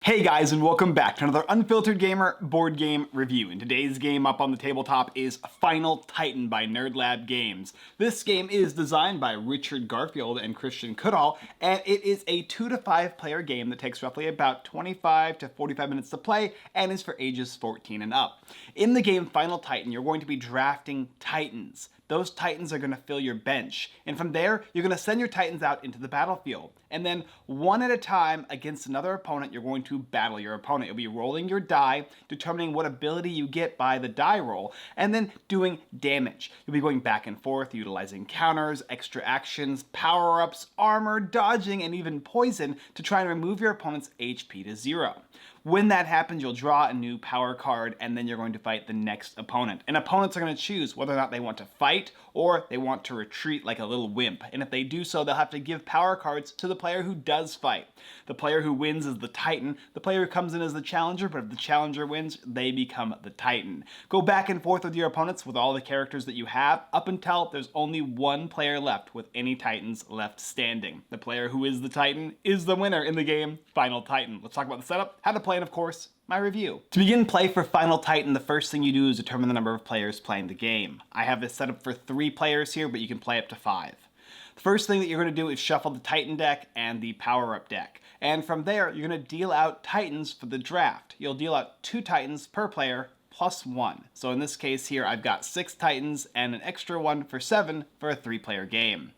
Hey guys, and welcome back to another Unfiltered Gamer board game review. And today's game up on the tabletop is Final Titan by NerdLab Games. This game is designed by Richard Garfield and Christian Goodall, and it is a 2 to 5 player game that takes roughly about 25 to 45 minutes to play and is for ages 14 and up. In the game Final Titan, you're going to be drafting Titans. Those Titans are going to fill your bench. And from there, you're going to send your Titans out into the battlefield. And then one at a time against another opponent, you're going to battle your opponent. You'll be rolling your die, determining what ability you get by the die roll, and then doing damage. You'll be going back and forth, utilizing counters, extra actions, power-ups, armor, dodging, and even poison to try and remove your opponent's HP to 0. When that happens, you'll draw a new power card, and then you're going to fight the next opponent. And opponents are going to choose whether or not they want to fight or they want to retreat like a little wimp. And if they do so, they'll have to give power cards to the player who does fight. The player who wins is the Titan. The player who comes in as the challenger, but if the challenger wins, they become the Titan. Go back and forth with your opponents with all the characters that you have up until there's only one player left with any Titans left standing. The player who is the Titan is the winner in the game Final Titan. Let's talk about the setup, how to play, and of course, my review. To begin play for Final Titan, the first thing you do is determine the number of players playing the game. I have this set up for 3 players here, but you can play up to 5. The first thing that you're going to do is shuffle the Titan deck and the power-up deck. And from there, you're going to deal out Titans for the draft. You'll deal out 2 Titans per player plus 1. So in this case here, I've got 6 Titans and an extra one for 7 for a 3-player game.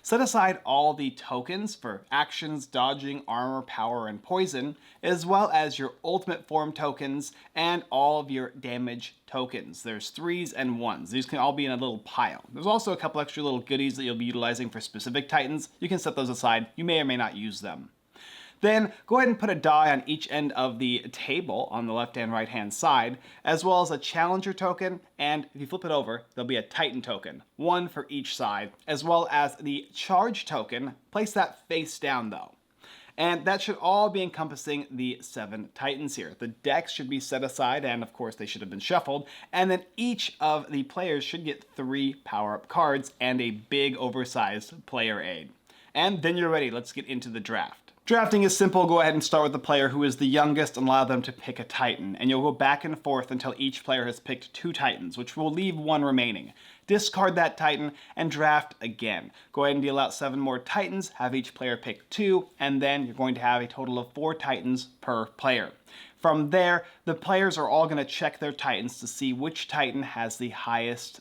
Set aside all the tokens for actions, dodging, armor, power, and poison, as well as your ultimate form tokens and all of your damage tokens. There's 3s and 1s. These can all be in a little pile. There's also a couple extra little goodies that you'll be utilizing for specific Titans. You can set those aside. You may or may not use them. Then go ahead and put a die on each end of the table on the left and right hand side, as well as a challenger token, and if you flip it over, there'll be a Titan token, 1 for each side, as well as the charge token. Place that face down though. And that should all be encompassing the 7 Titans here. The decks should be set aside, and of course they should have been shuffled, and then each of the players should get 3 power-up cards and a big oversized player aid. And then you're ready. Let's get into the draft. Drafting is simple. Go ahead and start with the player who is the youngest and allow them to pick a Titan. And you'll go back and forth until each player has picked 2 Titans, which will leave 1 remaining. Discard that Titan and draft again. Go ahead and deal out 7 more Titans, have each player pick 2, and then you're going to have a total of 4 Titans per player. From there, the players are all going to check their Titans to see which Titan has the highest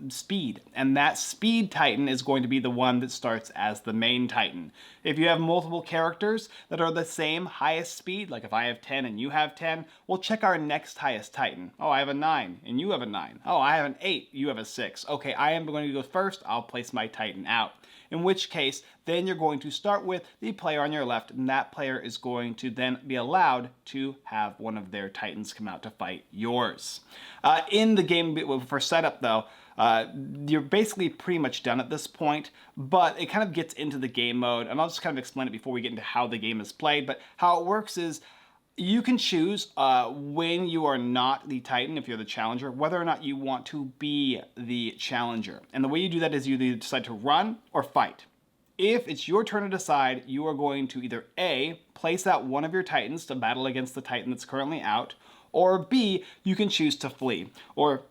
speed. And that speed Titan is going to be the one that starts as the main Titan. If you have multiple characters that are the same highest speed, like if I have 10 and you have 10, we'll check our next highest Titan. Oh, I have a 9 and you have a 9. Oh, I have an 8, you have a 6. Okay, I am going to go first. I'll place my Titan out. In which case, then you're going to start with the player on your left, and that player is going to then be allowed to have one of their Titans come out to fight yours. In the game for setup though, you're basically pretty much done at this point, but it kind of gets into the game mode, and I'll just kind of explain it before we get into how the game is played. But how it works is you can choose when you are not the Titan, if you're the challenger, whether or not you want to be the challenger. And the way you do that is you either decide to run or fight. If it's your turn to decide, you are going to either A, place out one of your Titans to battle against the Titan that's currently out, or B, you can choose to flee, or,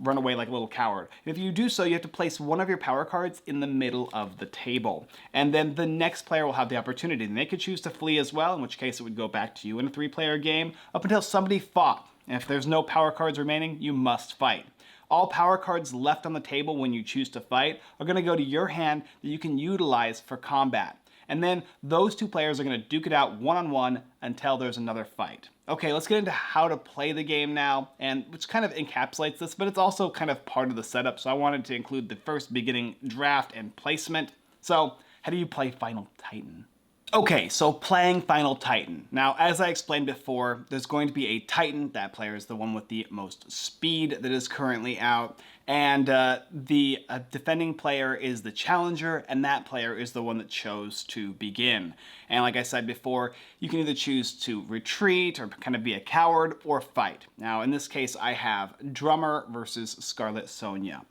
run away like a little coward. If you do so, you have to place one of your power cards in the middle of the table. And then the next player will have the opportunity. And they could choose to flee as well, in which case it would go back to you in a 3-player game, up until somebody fought. And if there's no power cards remaining, you must fight. All power cards left on the table when you choose to fight are going to go to your hand that you can utilize for combat. And then those 2 players are going to duke it out one-on-one until there's another fight. Okay, let's get into how to play the game now, and which kind of encapsulates this, but it's also kind of part of the setup, so I wanted to include the first beginning draft and placement. So, how do you play Final Titan? Okay, so playing Final Titan. Now, as I explained before, there's going to be a Titan. That player is the one with the most speed that is currently out. And the defending player is the challenger, and that player is the one that chose to begin. And like I said before, you can either choose to retreat or kind of be a coward or fight. Now, in this case, I have Drummer versus Scarlet Sonia.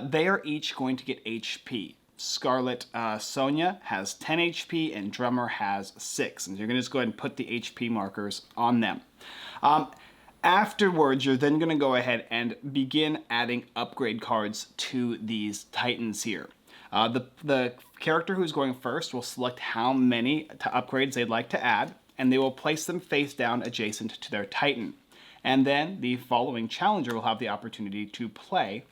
They are each going to get HP. Scarlet Sonia has 10 HP and Drummer has 6. And you're going to just go ahead and put the HP markers on them. Afterwards, you're then going to go ahead and begin adding upgrade cards to these Titans here. The character who's going first will select how many upgrades they'd like to add, and they will place them face down adjacent to their Titan. And then the following challenger will have the opportunity to play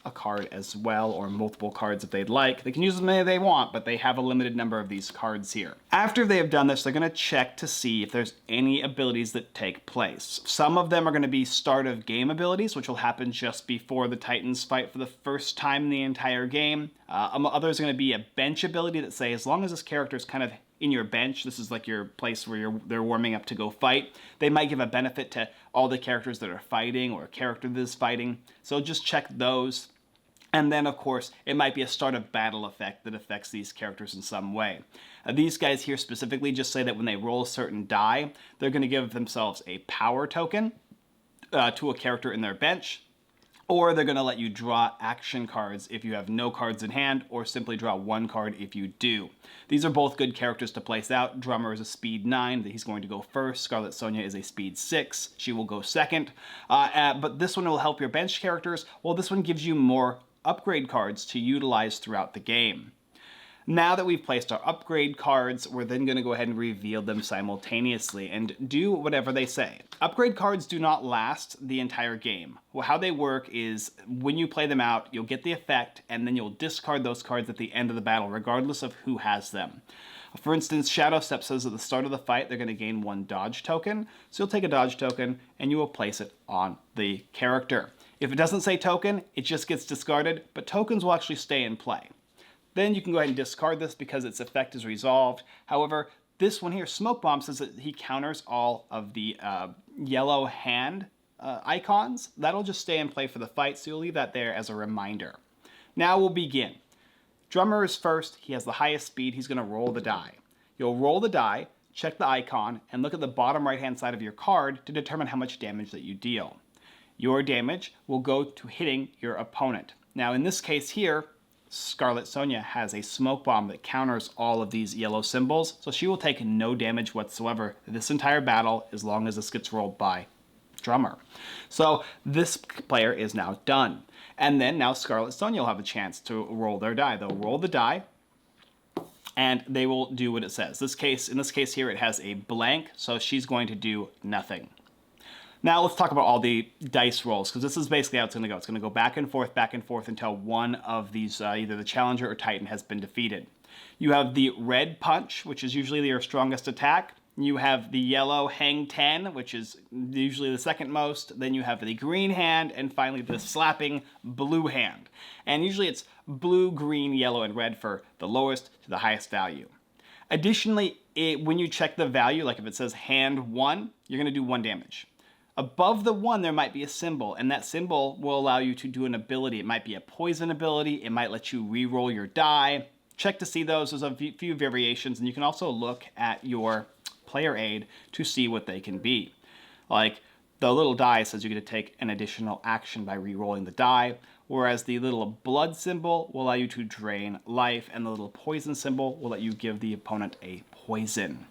a card as well, or multiple cards if they'd like. They can use as many as they want, but they have a limited number of these cards here. After they have done this, they're going to check to see if there's any abilities that take place. Some of them are going to be start of game abilities, which will happen just before the Titans fight for the first time in the entire game. Others are going to be a bench ability that say, as long as this character is kind of in your bench, this is like your place where they're warming up to go fight, they might give a benefit to all the characters that are fighting or a character that is fighting. So just check those. And then, of course, it might be a start of battle effect that affects these characters in some way. These guys here specifically just say that when they roll a certain die, they're going to give themselves a power token to a character in their bench, or they're going to let you draw action cards if you have no cards in hand, or simply draw one card if you do. These are both good characters to place out. Drummer is a speed 9, he's going to go first. Scarlet Sonia is a speed 6, she will go second. But this one will help your bench characters, while this one gives you more upgrade cards to utilize throughout the game. Now that we've placed our upgrade cards, we're then going to go ahead and reveal them simultaneously and do whatever they say. Upgrade cards do not last the entire game. Well, how they work is when you play them out, you'll get the effect and then you'll discard those cards at the end of the battle, regardless of who has them. For instance, Shadow Step says at the start of the fight, they're going to gain 1 dodge token. So you'll take a dodge token and you will place it on the character. If it doesn't say token, it just gets discarded, but tokens will actually stay in play. Then you can go ahead and discard this because its effect is resolved. However, this one here, Smoke Bomb, says that he counters all of the yellow hand icons. That'll just stay in play for the fight, so you'll leave that there as a reminder. Now we'll begin. Drummer is first. He has the highest speed. He's going to roll the die. You'll roll the die, check the icon, and look at the bottom right-hand side of your card to determine how much damage that you deal. Your damage will go to hitting your opponent. Now, in this case here, Scarlet Sonia has a smoke bomb that counters all of these yellow symbols, so she will take no damage whatsoever this entire battle as long as this gets rolled by Drummer. So this player is now done. And then now Scarlet Sonia will have a chance to roll their die. They'll roll the die, and they will do what it says. In this case here, it has a blank, so she's going to do nothing. Now let's talk about all the dice rolls, because this is basically how it's going to go. It's going to go back and forth until one of these, either the Challenger or Titan, has been defeated. You have the red punch, which is usually your strongest attack. You have the yellow hang 10, which is usually the second most. Then you have the green hand, and finally the slapping blue hand. And usually it's blue, green, yellow, and red for the lowest to the highest value. Additionally, when you check the value, like if it says hand 1, you're going to do 1 damage. Above the 1, there might be a symbol, and that symbol will allow you to do an ability. It might be a poison ability. It might let you re-roll your die. Check to see those. There's a few variations, and you can also look at your player aid to see what they can be. Like, the little die says you're going to take an additional action by re-rolling the die, whereas the little blood symbol will allow you to drain life, and the little poison symbol will let you give the opponent a poison.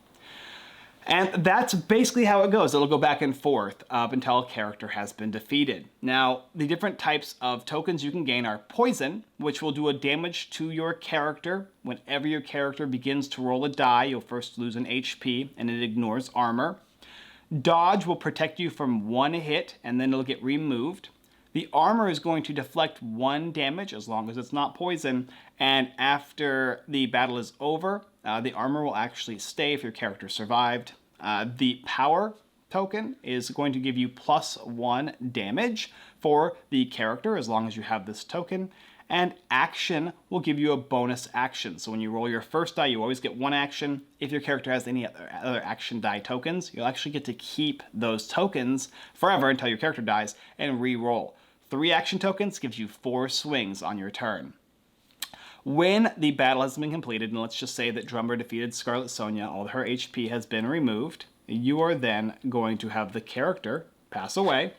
And that's basically how it goes. It'll go back and forth up until a character has been defeated. Now, the different types of tokens you can gain are Poison, which will do a damage to your character. Whenever your character begins to roll a die, you'll first lose an HP, and it ignores armor. Dodge will protect you from 1 hit, and then it'll get removed. The armor is going to deflect 1 damage as long as it's not poison, and after the battle is over, the armor will actually stay if your character survived. The power token is going to give you +1 damage for the character as long as you have this token. And action will give you a bonus action. So when you roll your first die, you always get 1 action. If your character has any other action die tokens, you'll actually get to keep those tokens forever until your character dies and re-roll. 3 action tokens gives you 4 swings on your turn. When the battle has been completed, and let's just say that Drummer defeated Scarlet Sonia, all her HP has been removed, you are then going to have the character pass away,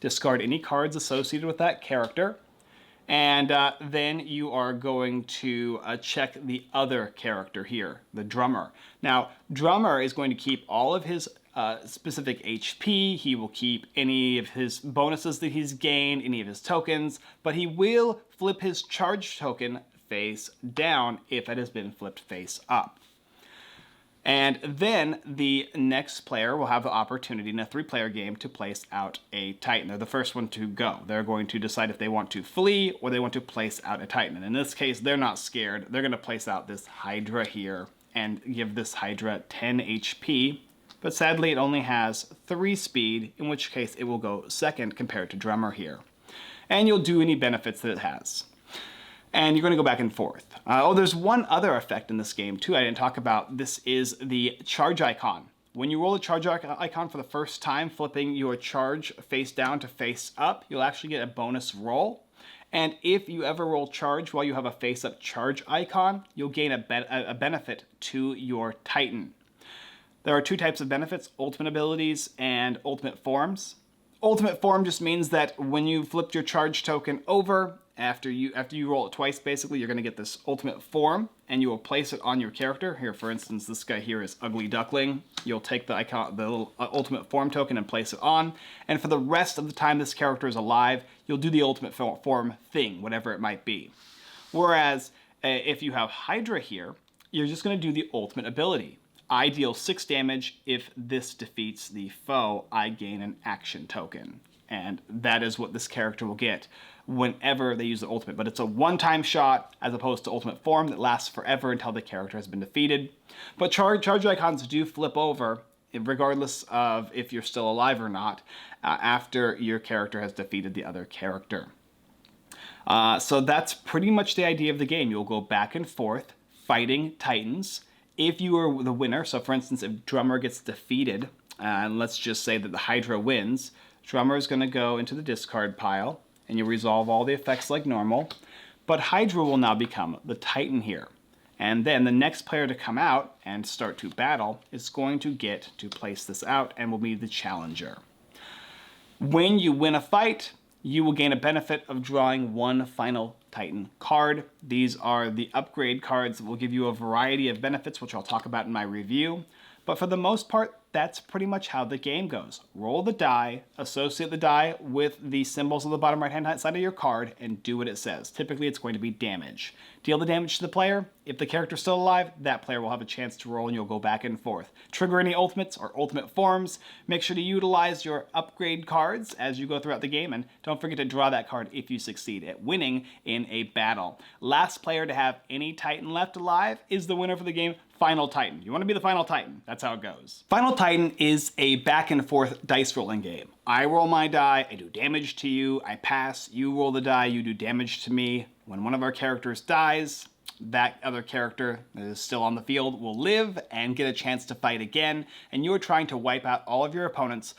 discard any cards associated with that character, And then you are going to check the other character here, the drummer. Now, drummer is going to keep all of his specific HP. He will keep any of his bonuses that he's gained, any of his tokens, but he will flip his charge token face down if it has been flipped face up. And then the next player will have the opportunity in a 3-player game to place out a Titan. They're the first one to go. They're going to decide if they want to flee or they want to place out a Titan. And in this case, they're not scared. They're going to place out this Hydra here and give this Hydra 10 HP. But sadly, it only has 3 speed, in which case it will go second compared to Drummer here. And you'll do any benefits that it has. And you're going to go back and forth. There's one other effect in this game, too, I didn't talk about. This is the charge icon. When you roll the charge icon for the first time, flipping your charge face down to face up, you'll actually get a bonus roll. And if you ever roll charge while you have a face-up charge icon, you'll gain a benefit to your Titan. There are 2 types of benefits, ultimate abilities and ultimate forms. Ultimate form just means that when you flipped your charge token over, after you roll it twice, basically, you're going to get this ultimate form, and you will place it on your character. Here, for instance, this guy here is Ugly Duckling. You'll take the icon, the little ultimate form token, and place it on. And for the rest of the time this character is alive, you'll do the ultimate form thing, whatever it might be. Whereas, if you have Hydra here, you're just going to do the ultimate ability. I deal 6 damage. If this defeats the foe, I gain an action token. And that is what this character will get whenever they use the ultimate. But it's a one-time shot as opposed to ultimate form that lasts forever until the character has been defeated. But charge icons do flip over, regardless of if you're still alive or not, after your character has defeated the other character. So that's pretty much the idea of the game. You'll go back and forth fighting Titans. If you are the winner, so for instance, if Drummer gets defeated, and let's just say that the Hydra wins, Drummer is going to go into the discard pile, and you resolve all the effects like normal. But Hydra will now become the Titan here. And then the next player to come out and start to battle is going to get to place this out and will be the challenger. When you win a fight, you will gain a benefit of drawing 1 final Titan card. These are the upgrade cards that will give you a variety of benefits, which I'll talk about in my review. But for the most part, that's pretty much how the game goes. Roll the die, associate the die with the symbols on the bottom right-hand side of your card, and do what it says. Typically, it's going to be damage. Deal the damage to the player. If the character's still alive, that player will have a chance to roll, and you'll go back and forth. Trigger any ultimates or ultimate forms. Make sure to utilize your upgrade cards as you go throughout the game, and don't forget to draw that card if you succeed at winning in a battle. Last player to have any Titan left alive is the winner for the game. Final Titan. You want to be the Final Titan. That's how it goes. Final Titan is a back and forth dice rolling game. I roll my die, I do damage to you, I pass, you roll the die, you do damage to me. When one of our characters dies, that other character that is still on the field will live and get a chance to fight again, and you are trying to wipe out all of your opponents'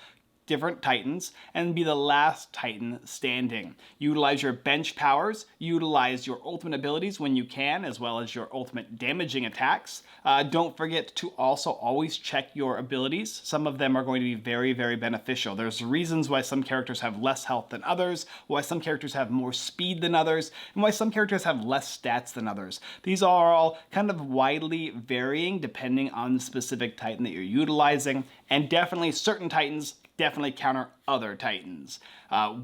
different Titans and be the last Titan standing. Utilize your bench powers, utilize your ultimate abilities when you can, as well as your ultimate damaging attacks. Don't forget to also always check your abilities. Some of them are going to be very, very beneficial. There's reasons why some characters have less health than others, why some characters have more speed than others, and why some characters have less stats than others. These are all kind of widely varying depending on the specific Titan that you're utilizing, and definitely certain Titans definitely counter other Titans.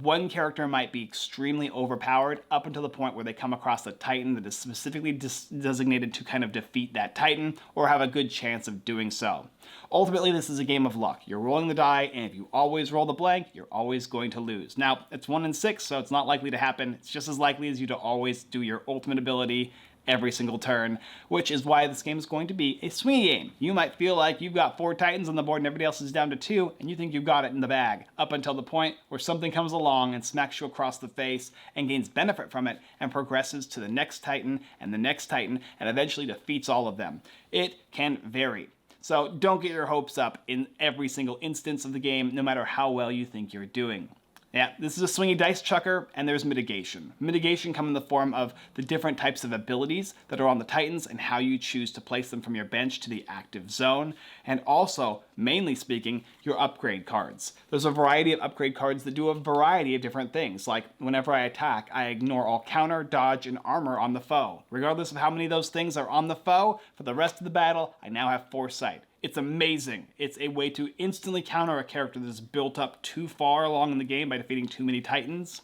One character might be extremely overpowered up until the point where they come across a Titan that is specifically designated to kind of defeat that Titan or have a good chance of doing so. Ultimately, this is a game of luck. You're rolling the die, and if you always roll the blank, you're always going to lose. Now, it's 1 in 6, so it's not likely to happen. It's just as likely as you to always do your ultimate ability every single turn, which is why this game is going to be a swingy game. You might feel like you've got 4 Titans on the board and everybody else is down to 2, and you think you've got it in the bag, up until the point where something comes along and smacks you across the face and gains benefit from it and progresses to the next Titan and the next Titan and eventually defeats all of them. It can vary. So don't get your hopes up in every single instance of the game, no matter how well you think you're doing. Yeah, this is a swingy dice chucker, and there's mitigation. Mitigation come in the form of the different types of abilities that are on the Titans and how you choose to place them from your bench to the active zone, and also, mainly speaking, your upgrade cards. There's a variety of upgrade cards that do a variety of different things, like whenever I attack, I ignore all counter, dodge, and armor on the foe. Regardless of how many of those things are on the foe, for the rest of the battle, I now have foresight. It's amazing. It's a way to instantly counter a character that's built up too far along in the game by defeating too many Titans.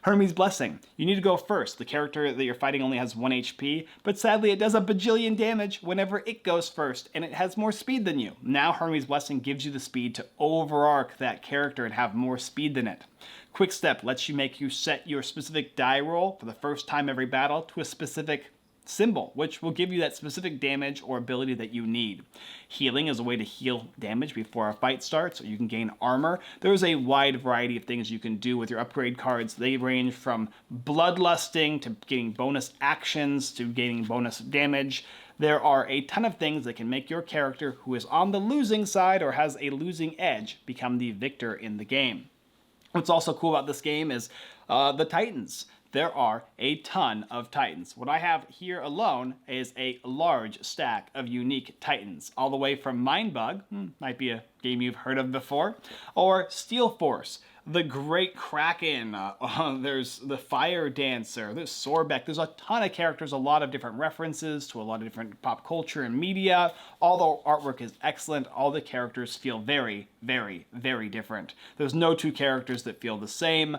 Hermes' Blessing. You need to go first. The character that you're fighting only has 1 HP, but sadly it does a bajillion damage whenever it goes first, and it has more speed than you. Now Hermes' Blessing gives you the speed to overarc that character and have more speed than it. Quick Step lets you set your specific die roll for the first time every battle to a specific symbol, which will give you that specific damage or ability that you need. Healing is a way to heal damage before a fight starts, or you can gain armor. There's a wide variety of things you can do with your upgrade cards. They range from bloodlusting to getting bonus actions to gaining bonus damage. There are a ton of things that can make your character who is on the losing side or has a losing edge become the victor in the game. What's also cool about this game is the Titans. There are a ton of Titans. What I have here alone is a large stack of unique Titans, all the way from Mindbug, might be a game you've heard of before, or Steel Force, the Great Kraken, there's the Fire Dancer, there's Sorbeck, there's a ton of characters, a lot of different references to a lot of different pop culture and media. All the artwork is excellent, all the characters feel very, very, very different. There's no two characters that feel the same.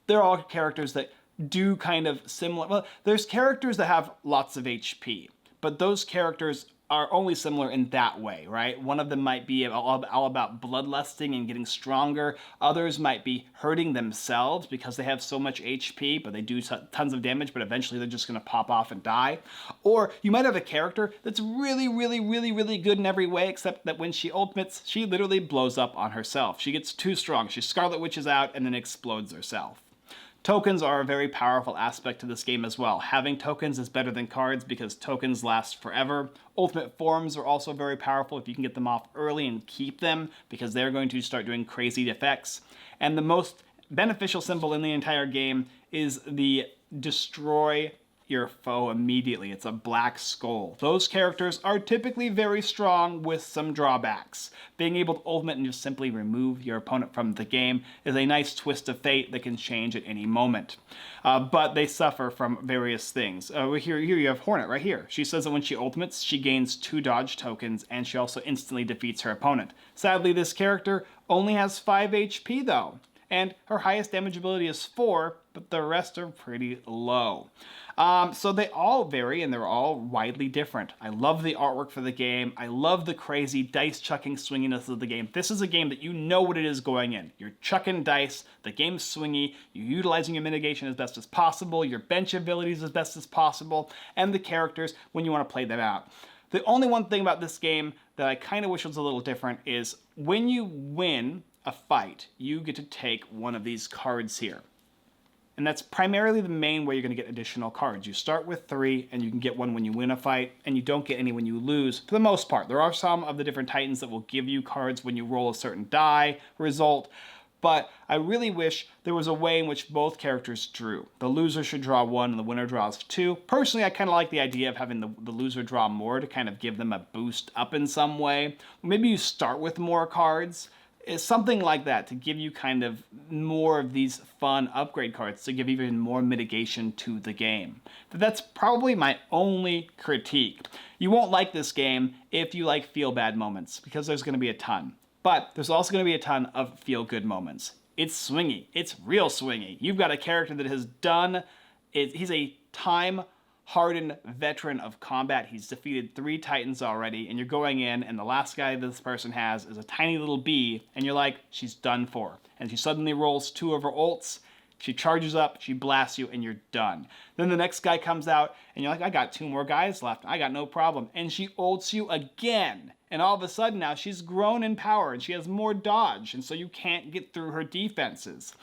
They're all characters that do kind of similar. Well, there's characters that have lots of HP, but those characters are only similar in that way, right? One of them might be all about bloodlusting and getting stronger. Others might be hurting themselves because they have so much HP, but they do tons of damage, but eventually they're just going to pop off and die. Or you might have a character that's really, really, really, really good in every way, except that when she ultimates, she literally blows up on herself. She gets too strong. She Scarlet Witches out and then explodes herself. Tokens are a very powerful aspect to this game as well. Having tokens is better than cards because tokens last forever. Ultimate forms are also very powerful if you can get them off early and keep them, because they're going to start doing crazy effects. And the most beneficial symbol in the entire game is the destroy your foe immediately. It's a black skull. Those characters are typically very strong with some drawbacks. Being able to ultimate and just simply remove your opponent from the game is a nice twist of fate that can change at any moment. But they suffer from various things. Here you have Hornet right here. She says that when she ultimates, she gains 2 dodge tokens, and she also instantly defeats her opponent. Sadly, this character only has 5 HP though, and her highest damage ability is 4, but the rest are pretty low. So they all vary and they're all widely different. I love the artwork for the game. I love the crazy dice chucking swinginess of the game. This is a game that you know what it is going in. You're chucking dice, the game's swingy, you're utilizing your mitigation as best as possible, your bench abilities as best as possible, and the characters when you want to play them out. The only one thing about this game that I kind of wish was a little different is when you win a fight, you get to take one of these cards here. And that's primarily the main way you're going to get additional cards. You start with 3, and you can get one when you win a fight, and you don't get any when you lose, for the most part. There are some of the different Titans that will give you cards when you roll a certain die result, but I really wish there was a way in which both characters drew. The loser should draw 1, and the winner draws 2. Personally, I kind of like the idea of having the loser draw more to kind of give them a boost up in some way. Maybe you start with more cards. It's something like that to give you kind of more of these fun upgrade cards to give even more mitigation to the game. But that's probably my only critique. You won't like this game if you like feel-bad moments, because there's going to be a ton. But there's also going to be a ton of feel-good moments. It's swingy. It's real swingy. You've got a character that has done... He's a time-hardened veteran of combat. He's defeated 3 Titans already, and you're going in, and the last guy this person has is a tiny little bee, and you're like, she's done for. And she suddenly rolls 2 of her ults, she charges up, she blasts you, and you're done. Then the next guy comes out, and you're like, I got 2 more guys left, I got no problem. And she ults you again. And all of a sudden now she's grown in power, and she has more dodge, and so you can't get through her defenses.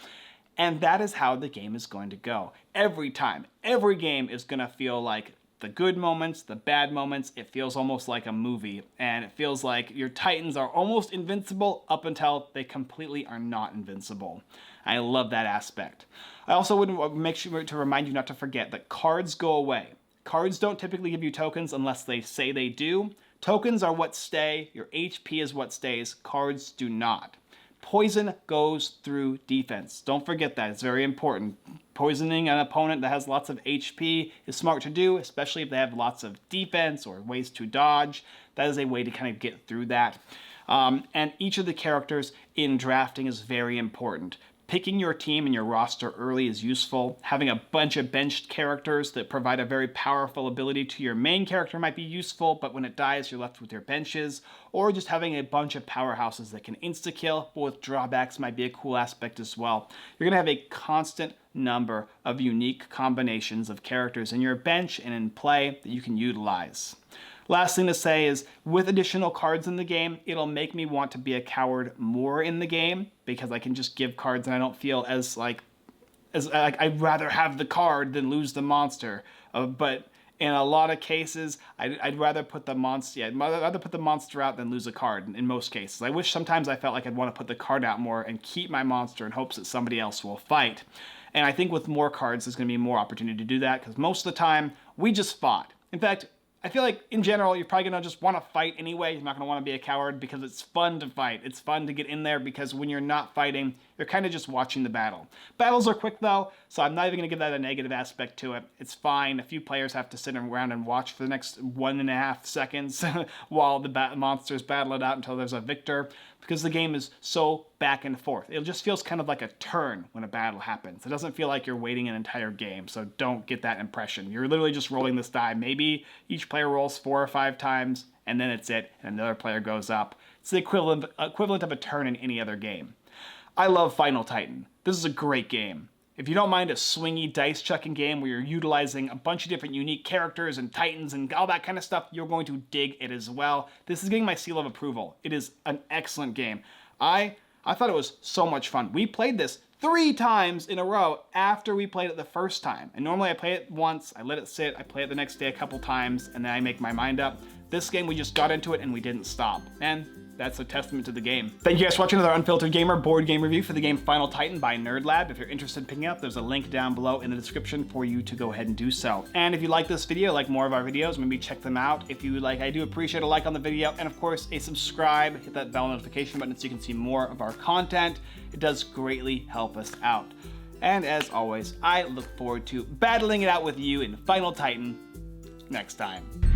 And that is how the game is going to go. Every time. Every game is going to feel like The good moments, the bad moments, it feels almost like a movie, and it feels like your Titans are almost invincible up until they completely are not invincible. I love that aspect. I also would make sure to remind you not to forget that cards go away. Cards don't typically give you tokens unless they say they do. Tokens are what stay, your HP is what stays, cards do not. Poison goes through defense. Don't forget that, it's very important. Poisoning an opponent that has lots of HP is smart to do, especially if they have lots of defense or ways to dodge. That is a way to kind of get through that. And each of the characters in drafting is very important. Picking your team and your roster early is useful. Having a bunch of benched characters that provide a very powerful ability to your main character might be useful, but when it dies, you're left with your benches. Or just having a bunch of powerhouses that can insta-kill, but with drawbacks might be a cool aspect as well. You're going to have a constant number of unique combinations of characters in your bench and in play that you can utilize. Last thing to say is, with additional cards in the game, it'll make me want to be a coward more in the game, because I can just give cards and I don't feel as I'd rather have the card than lose the monster. But in a lot of cases, I'd rather put the monster. Yeah, I'd rather put the monster out than lose a card. In most cases, I wish sometimes I felt like I'd want to put the card out more and keep my monster in hopes that somebody else will fight. And I think with more cards, there's going to be more opportunity to do that, because most of the time we just fought. In fact, I feel like, in general, you're probably going to just want to fight anyway. You're not going to want to be a coward because it's fun to fight. It's fun to get in there because when you're not fighting, you're kind of just watching the battle. Battles are quick, though, so I'm not even going to give that a negative aspect to it. It's fine. A few players have to sit around and watch for the next 1.5 seconds while the monsters battle it out until there's a victor, because the game is so back and forth. It just feels kind of like a turn when a battle happens. It doesn't feel like you're waiting an entire game, so don't get that impression. You're literally just rolling this die. Maybe each player rolls 4 or 5 times, and then it's it, and another player goes up. It's the equivalent of a turn in any other game. I love Final Titan. This is a great game. If you don't mind a swingy dice chucking game where you're utilizing a bunch of different unique characters and titans and all that kind of stuff, you're going to dig it as well. This is getting my seal of approval. It is an excellent game. I thought it was so much fun. We played this 3 times in a row after we played it the first time. And normally I play it once, I let it sit, I play it the next day a couple times, and then I make my mind up. This game, we just got into it and we didn't stop. And that's a testament to the game. Thank you guys for watching another Unfiltered Gamer board game review for the game Final Titan by NerdLab. If you're interested in picking it up, there's a link down below in the description for you to go ahead and do so. And if you like this video, like more of our videos, maybe check them out. If you like, I do appreciate a like on the video, and of course a subscribe. Hit that bell notification button so you can see more of our content. It does greatly help us out. And as always, I look forward to battling it out with you in Final Titan next time.